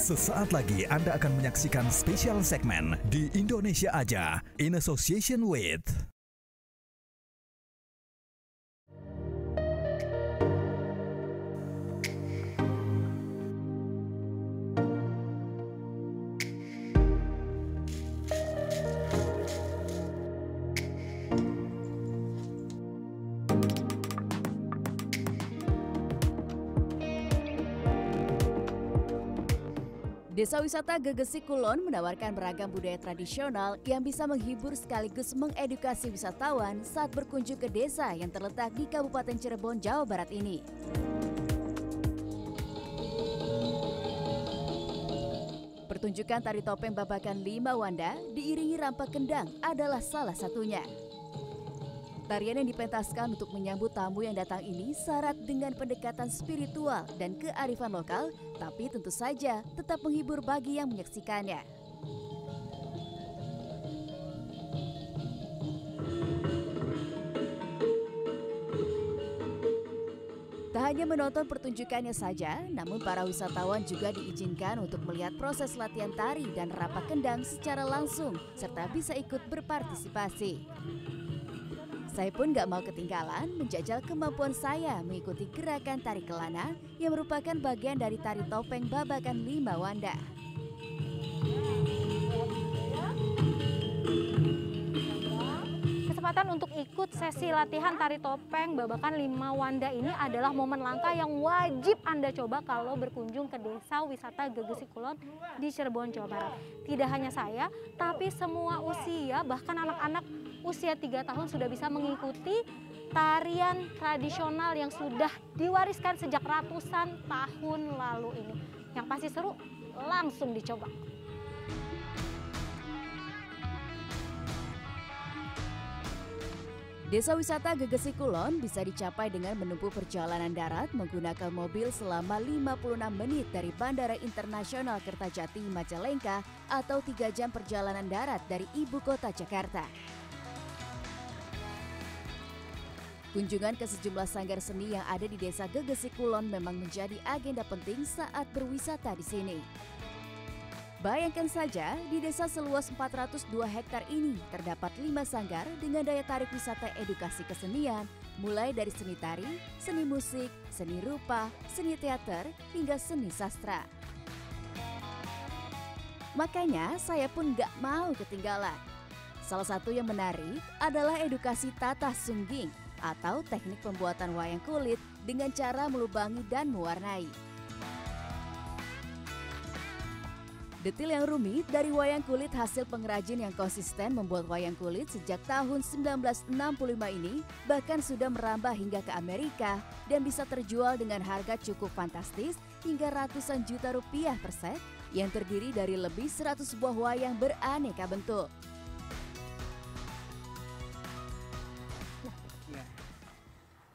Sesaat lagi Anda akan menyaksikan spesial segmen di Indonesia Aja in association with Desa Wisata Gegesi Kulon menawarkan beragam budaya tradisional yang bisa menghibur sekaligus mengedukasi wisatawan saat berkunjung ke desa yang terletak di Kabupaten Cirebon, Jawa Barat ini. Pertunjukan tari topeng babakan 5 Wanda diiringi rampak kendang adalah salah satunya. Tarian yang dipentaskan untuk menyambut tamu yang datang ini syarat dengan pendekatan spiritual dan kearifan lokal, tapi tentu saja tetap menghibur bagi yang menyaksikannya. Tak hanya menonton pertunjukannya saja, namun para wisatawan juga diizinkan untuk melihat proses latihan tari dan rampak kendang secara langsung, serta bisa ikut berpartisipasi. Saya pun gak mau ketinggalan menjajal kemampuan saya mengikuti gerakan tari kelana yang merupakan bagian dari tari topeng babakan 5 Wanda. Kesempatan untuk ikut sesi latihan tari topeng babakan 5 Wanda ini adalah momen langka yang wajib Anda coba kalau berkunjung ke Desa Wisata Gegesi Kulon di Cirebon, Jawa Barat. Tidak hanya saya, tapi semua usia, bahkan anak-anak usia 3 tahun sudah bisa mengikuti tarian tradisional yang sudah diwariskan sejak ratusan tahun lalu ini. Yang pasti seru, langsung dicoba. Desa Wisata Gegesi Kulon bisa dicapai dengan menempuh perjalanan darat menggunakan mobil selama 56 menit dari Bandara Internasional Kertajati, Majalengka atau 3 jam perjalanan darat dari ibu kota Jakarta. Kunjungan ke sejumlah sanggar seni yang ada di Desa Gegesi Kulon memang menjadi agenda penting saat berwisata di sini. Bayangkan saja, di desa seluas 402 hektar ini terdapat 5 sanggar dengan daya tarik wisata edukasi kesenian, mulai dari seni tari, seni musik, seni rupa, seni teater, hingga seni sastra. Makanya saya pun gak mau ketinggalan. Salah satu yang menarik adalah edukasi tata sungging atau teknik pembuatan wayang kulit dengan cara melubangi dan mewarnai. Detil yang rumit dari wayang kulit hasil pengrajin yang konsisten membuat wayang kulit sejak tahun 1965 ini bahkan sudah merambah hingga ke Amerika dan bisa terjual dengan harga cukup fantastis hingga ratusan juta rupiah per set yang terdiri dari lebih 100 buah wayang beraneka bentuk.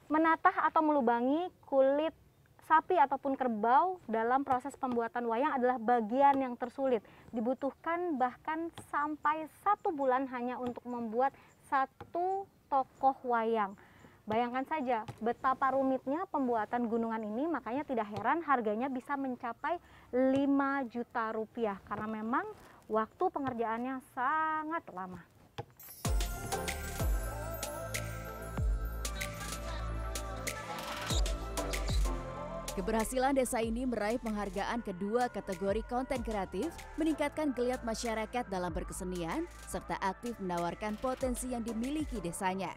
Menatah atau melubangi kulit sapi ataupun kerbau dalam proses pembuatan wayang adalah bagian yang tersulit. Dibutuhkan bahkan sampai 1 bulan hanya untuk membuat 1 tokoh wayang. Bayangkan saja betapa rumitnya pembuatan gunungan ini, makanya tidak heran harganya bisa mencapai 5 juta rupiah karena memang waktu pengerjaannya sangat lama. Keberhasilan desa ini meraih penghargaan kedua kategori konten kreatif, meningkatkan geliat masyarakat dalam berkesenian, serta aktif menawarkan potensi yang dimiliki desanya.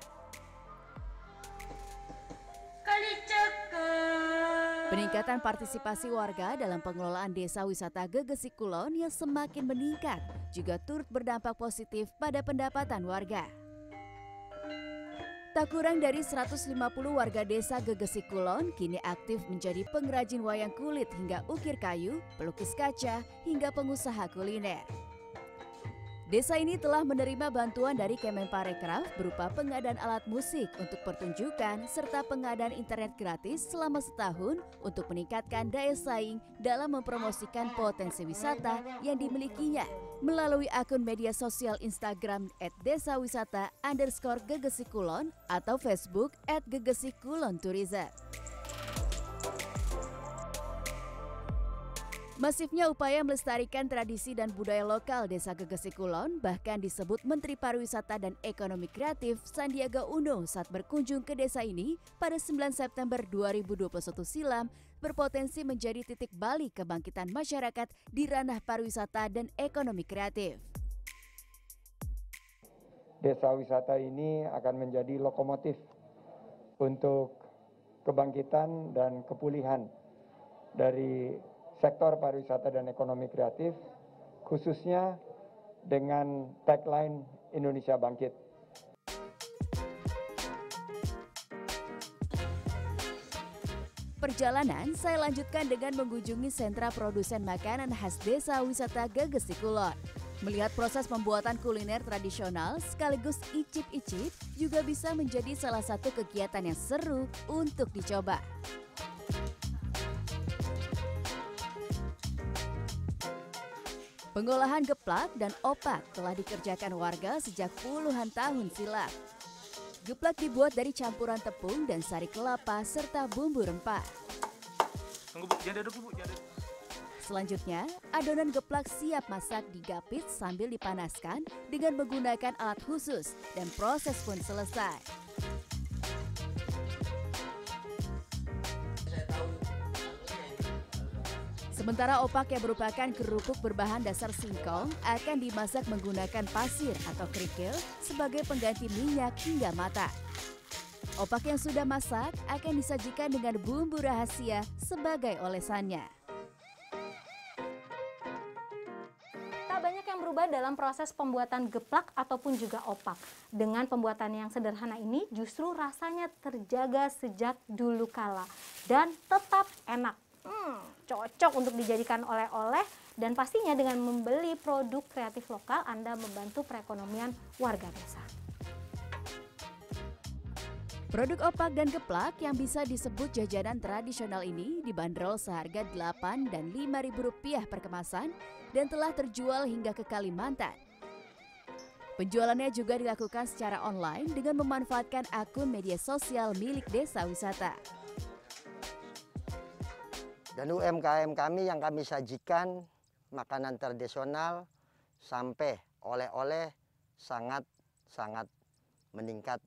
Peningkatan partisipasi warga dalam pengelolaan Desa Wisata Gegesi Kulon yang semakin meningkat juga turut berdampak positif pada pendapatan warga. Tak kurang dari 150 warga Desa Gegesi Kulon kini aktif menjadi pengrajin wayang kulit hingga ukir kayu, pelukis kaca, hingga pengusaha kuliner. Desa ini telah menerima bantuan dari Kemenparekraf berupa pengadaan alat musik untuk pertunjukan serta pengadaan internet gratis selama setahun untuk meningkatkan daya saing dalam mempromosikan potensi wisata yang dimilikinya melalui akun media sosial Instagram @desawisata_Gegesi Kulon atau Facebook @Gegesi Kulon Tourism. Masifnya upaya melestarikan tradisi dan budaya lokal Desa Gegesi Kulon bahkan disebut Menteri Pariwisata dan Ekonomi Kreatif Sandiaga Uno saat berkunjung ke desa ini pada 9 September 2021 silam berpotensi menjadi titik balik kebangkitan masyarakat di ranah pariwisata dan ekonomi kreatif. Desa wisata ini akan menjadi lokomotif untuk kebangkitan dan kepulihan dari sektor pariwisata dan ekonomi kreatif, khususnya dengan tagline Indonesia Bangkit. Perjalanan saya lanjutkan dengan mengunjungi sentra produsen makanan khas Desa Wisata Gegesi Kulon. Melihat proses pembuatan kuliner tradisional sekaligus icip-icip juga bisa menjadi salah satu kegiatan yang seru untuk dicoba. Pengolahan geplak dan opak telah dikerjakan warga sejak puluhan tahun silam. Geplak dibuat dari campuran tepung dan sari kelapa serta bumbu rempah. Tunggu Bu, jangan duduk Bu, jangan duduk. Selanjutnya, adonan geplak siap masak digapit sambil dipanaskan dengan menggunakan alat khusus dan proses pun selesai. Sementara opak yang merupakan kerupuk berbahan dasar singkong akan dimasak menggunakan pasir atau kerikil sebagai pengganti minyak hingga matang. Opak yang sudah masak akan disajikan dengan bumbu rahasia sebagai olesannya. Tak banyak yang berubah dalam proses pembuatan geplak ataupun juga opak. Dengan pembuatan yang sederhana ini justru rasanya terjaga sejak dulu kala dan tetap enak. Cocok untuk dijadikan oleh-oleh dan pastinya dengan membeli produk kreatif lokal Anda membantu perekonomian warga desa. Produk opak dan geplak yang bisa disebut jajanan tradisional ini dibanderol seharga Rp8 dan Rp5.000 per kemasan dan telah terjual hingga ke Kalimantan. Penjualannya juga dilakukan secara online dengan memanfaatkan akun media sosial milik desa wisata. Dan UMKM kami yang kami sajikan makanan tradisional sampai oleh-oleh sangat meningkat.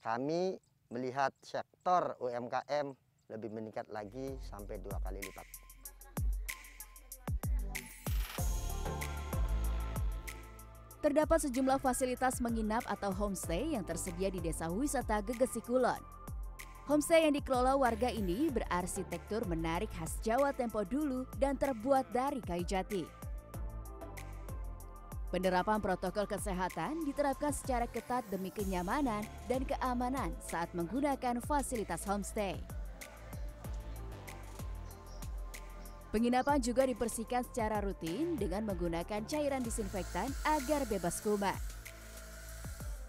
Kami melihat sektor UMKM lebih meningkat lagi sampai 2 kali lipat. Terdapat sejumlah fasilitas menginap atau homestay yang tersedia di Desa Wisata Gegesi Kulon. Homestay yang dikelola warga ini berarsitektur menarik khas Jawa tempo dulu dan terbuat dari kayu jati. Penerapan protokol kesehatan diterapkan secara ketat demi kenyamanan dan keamanan saat menggunakan fasilitas homestay. Penginapan juga dibersihkan secara rutin dengan menggunakan cairan disinfektan agar bebas kuman.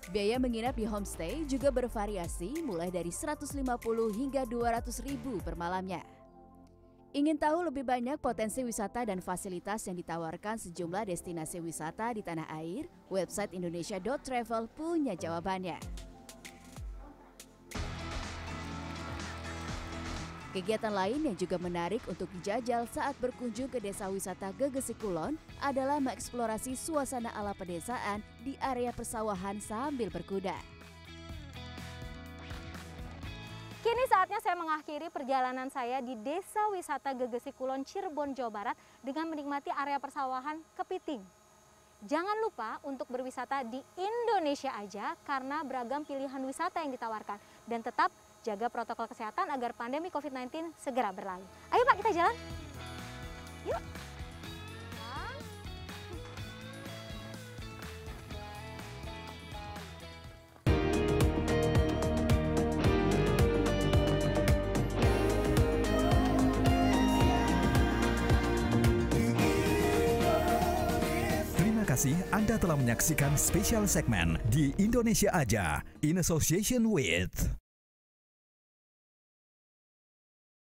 Biaya menginap di homestay juga bervariasi mulai dari 150 hingga 200.000 per malamnya. Ingin tahu lebih banyak potensi wisata dan fasilitas yang ditawarkan sejumlah destinasi wisata di tanah air? Website Indonesia.travel punya jawabannya. Kegiatan lain yang juga menarik untuk dijajal saat berkunjung ke Desa Wisata Gegesi Kulon adalah mengeksplorasi suasana ala pedesaan di area persawahan sambil berkuda. Kini saatnya saya mengakhiri perjalanan saya di Desa Wisata Gegesi Kulon, Cirebon, Jawa Barat dengan menikmati area persawahan kepiting. Jangan lupa untuk berwisata di Indonesia aja karena beragam pilihan wisata yang ditawarkan. Dan tetap jaga protokol kesehatan agar pandemi COVID-19 segera berlalu. Ayo Pak, kita jalan. Yuk. Terima kasih Anda telah menyaksikan spesial segmen di Indonesia Aja in association with